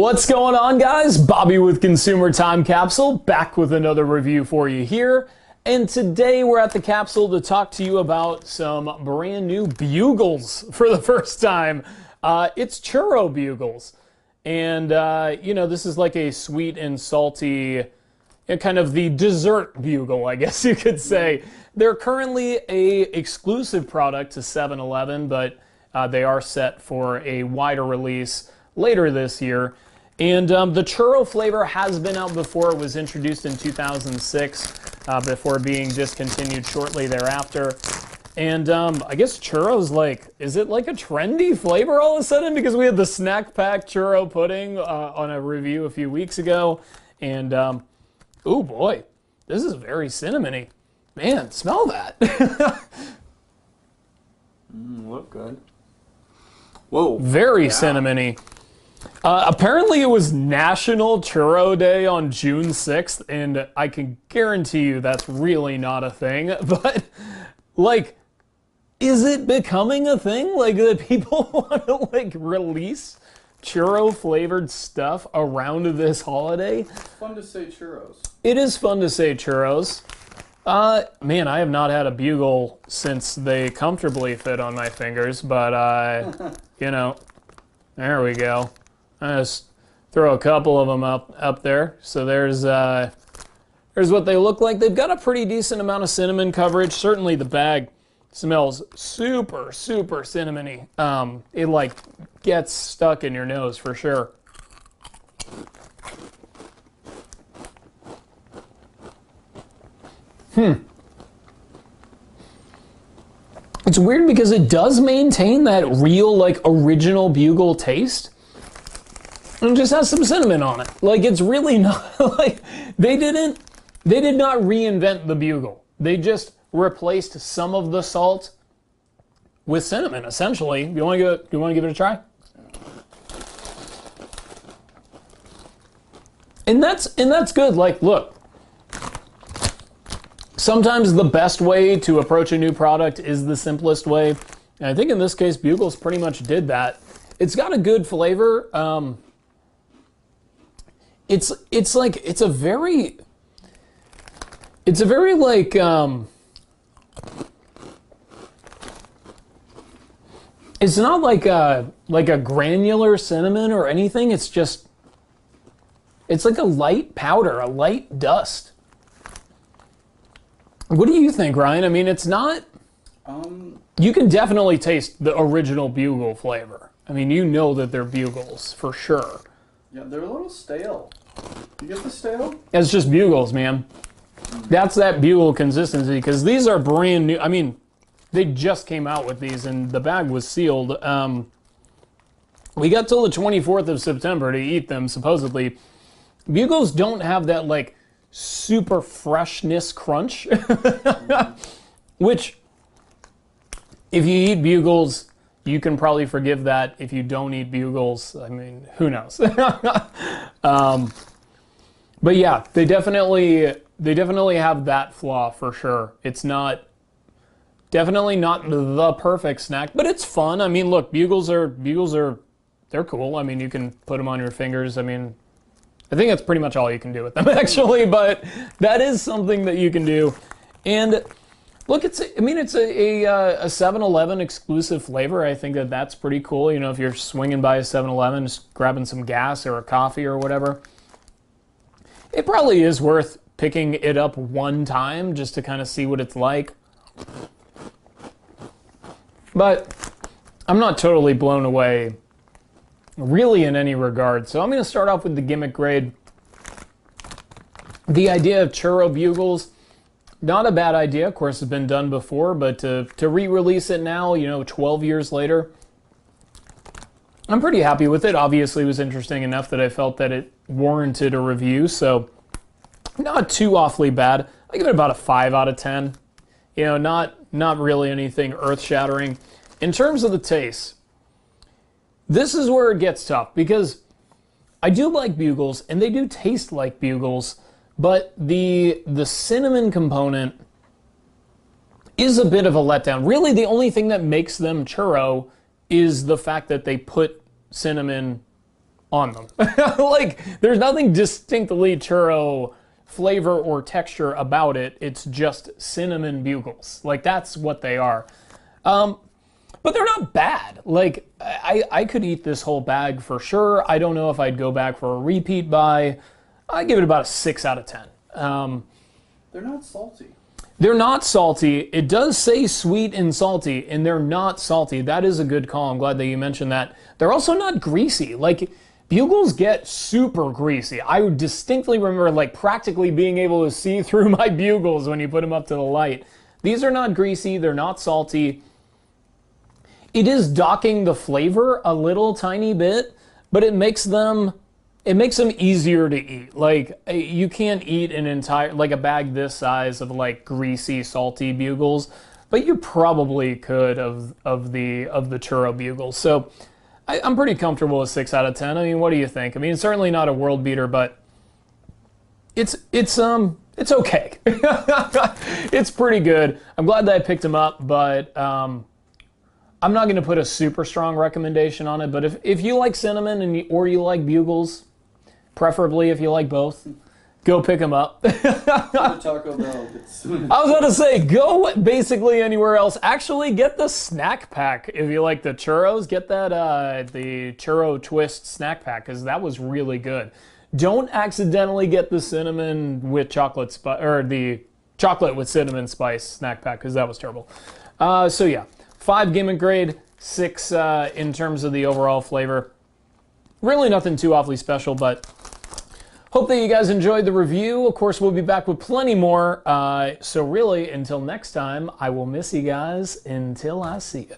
What's going on, guys? Bobby with Consumer Time Capsule, back with another review for you here. And today we're at the Capsule to talk to you about some brand new Bugles for the first time. It's Churro Bugles. And, you know, this is like a sweet and salty, kind of the dessert bugle, I guess you could say. They're currently a exclusive product to 7-Eleven, but they are set for a wider release later this year. And the churro flavor has been out before. It was introduced in 2006 before being discontinued shortly thereafter. And I guess churros, like, is it like a trendy flavor all of a sudden? Because we had the snack pack churro pudding on a review a few weeks ago. And, oh boy, this is very cinnamony. Man, smell that. Look good. Whoa. Very cinnamony. Apparently it was National Churro Day on June 6th, and I can guarantee you that's really not a thing, but, like, is it becoming a thing? Like, that people want to, like, release churro-flavored stuff around this holiday? It's fun to say churros. It is fun to say churros. Man, I have not had a bugle since they comfortably fit on my fingers, but, you know, there we go. I just throw a couple of them up there. So there's what they look like. They've got a pretty decent amount of cinnamon coverage. Certainly the bag smells super, super cinnamony. It like gets stuck in your nose for sure. It's weird because it does maintain that real, like, original bugle taste. And it just has some cinnamon on it. Like, it's really not, like, they did not reinvent the bugle. They just replaced some of the salt with cinnamon, essentially. You want to give it a try? And that's good. Like, look, sometimes the best way to approach a new product is the simplest way. And I think in this case, Bugles pretty much did that. It's got a good flavor. It's a very like, it's not like a granular cinnamon or anything. It's just, it's like a light powder, a light dust. What do you think, Ryan? I mean, it's not, you can definitely taste the original bugle flavor. I mean, you know that they're Bugles for sure. Yeah, they're a little stale. You get the stale? It's just Bugles, man. That's that bugle consistency, because these are brand new. I mean, they just came out with these, and the bag was sealed. We got till the 24th of September to eat them, supposedly. Bugles don't have that, like, super freshness crunch, which, if you eat Bugles, you can probably forgive that. If you don't eat Bugles, I mean, who knows? But yeah, they definitely have that flaw for sure. It's definitely not the perfect snack, but it's fun. I mean, look, Bugles are they're cool. I mean, you can put them on your fingers. I mean, I think that's pretty much all you can do with them, actually, but that is something that you can do. And look, it's a 7-Eleven exclusive flavor. I think that's pretty cool. You know, if you're swinging by a 7-Eleven, just grabbing some gas or a coffee or whatever, it probably is worth picking it up one time just to kind of see what it's like. But I'm not totally blown away, really, in any regard. So I'm going to start off with the gimmick grade. The idea of churro bugles, not a bad idea. Of course, it's been done before, but to re-release it now, you know, 12 years later, I'm pretty happy with it. Obviously, it was interesting enough that I felt that it warranted a review, so not too awfully bad. I give it about a 5 out of 10. You know, not really anything earth-shattering. In terms of the taste, this is where it gets tough, because I do like Bugles, and they do taste like Bugles, but the cinnamon component is a bit of a letdown. Really, the only thing that makes them churro is the fact that they put cinnamon on them. Like, there's nothing distinctly churro flavor or texture about it. It's just cinnamon bugles. Like, that's what they are. But they're not bad. Like, I could eat this whole bag for sure. I don't know if I'd go back for a repeat buy. I give it about a 6 out of 10. They're not salty. They're not salty. It does say sweet and salty, and they're not salty. That is a good call. I'm glad that you mentioned that. They're also not greasy. Like, Bugles get super greasy. I distinctly remember, like, practically being able to see through my Bugles when you put them up to the light. These are not greasy. They're not salty. It is docking the flavor a little tiny bit, but it makes them easier to eat. Like, you can't eat an entire, like a bag this size of like greasy, salty Bugles, but you probably could of the churro Bugles. So I'm pretty comfortable with 6 out of 10. I mean, what do you think? I mean, it's certainly not a world beater, but it's okay. It's pretty good. I'm glad that I picked them up, but I'm not going to put a super strong recommendation on it. But if you like cinnamon or you like Bugles, preferably if you like both, go pick them up. Taco Bell. I was about to say, go basically anywhere else. Actually, get the snack pack if you like the churros. Get that the churro twist snack pack, because that was really good. Don't accidentally get the cinnamon with chocolate spice, or the chocolate with cinnamon spice snack pack, because that was terrible. So yeah, 5 gimmick grade, 6 in terms of the overall flavor. Really nothing too awfully special, but hope that you guys enjoyed the review. Of course, we'll be back with plenty more. So really, until next time, I will miss you guys until I see you.